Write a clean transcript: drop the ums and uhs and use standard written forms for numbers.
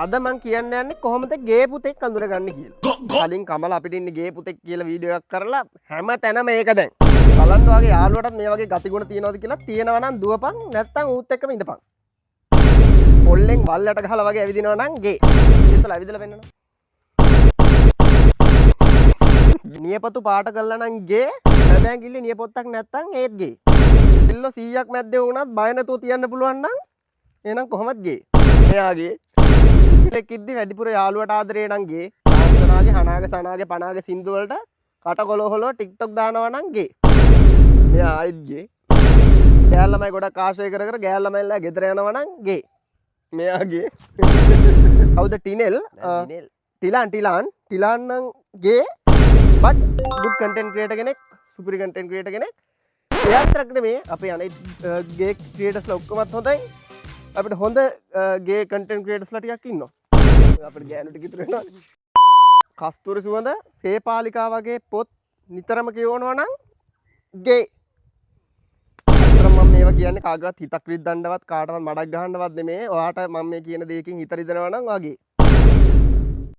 අද මං කියන්න යන්නේ කොහොමද ගේ පුතෙක් අඳුරගන්නේ කියලා. කලින් කමල අපිට ඉන්නේ ගේ පුතෙක් කියලා වීඩියෝ එකක් කරලා හැම තැනම ඒක දැන්. බලන්න වගේ යාළුවටත් මේ වගේ ගතිගුණ තියෙනවද කියලා තියෙනවා නම් දුවපන් නැත්තම් ඌත් එක්කම ඉඳපන්. පොල්ලෙන් වල්ලට ගහලා වගේ ඇවිදිනවා නම් ගේ. ඉතල ඇවිදලා වෙන්නනවා. නියපොතු පාට කළා නම් ගේ. නැදෑන් කිල්ලේ නියපොත්තක් නැත්තම් ඒත් ගේ. පිල්ලෝ 100ක් මැද්දේ වුණත් බය නැතුව තියන්න පුළුවන් නම් එහෙනම් කොහොමද ගේ. එයාගේ ඉද්දි වැඩිපුර යාළුවට ආදරේ නම් ගේ. තාත්තනාගේ හනාගේ සනාගේ පනාගේ සින්දු වලට කටකොල හොලෝ ටික්ටොක් දානවා නම් ගේ. මෙයා ආයිත් ගේ. ගෑල් ළමයි ගොඩක් ආශ්‍රය කර කර ගෑල් ළමයිලා ගෙදර යනවා නම් ගේ. මෙයා ගේ. කවුද ටිනෙල්? ටිලාන් නම් ගේ. but good content creator කෙනෙක්, super content creator කෙනෙක්. එයා විතරක් නෙමෙයි අපේ අනිත් ගේ ක්‍රියේටර්ස්ලා ඔක්කොමත් හොඳයි. අපිට හොඳ ගේ කන්ටෙන්ට් ක්‍රියේටර්ස්ලා ටිකක් ඉන්නවා. අපිට ගෑනු ටික ඉතුරු වෙනවා. කස්තුරි සුවඳ, සේපාලිකා වගේ පොත් නිතරම කියවනවා නම් ගේ. අතර මම මේවා කියන්නේ කාගවත් හිතක් රිද්දන්නවත් කාටවත් මඩක් ගහන්නවත් නෙමෙයි. ඔයාට මම මේ කියන දෙයකින් හිත රිදෙනවා නම් වාගේ.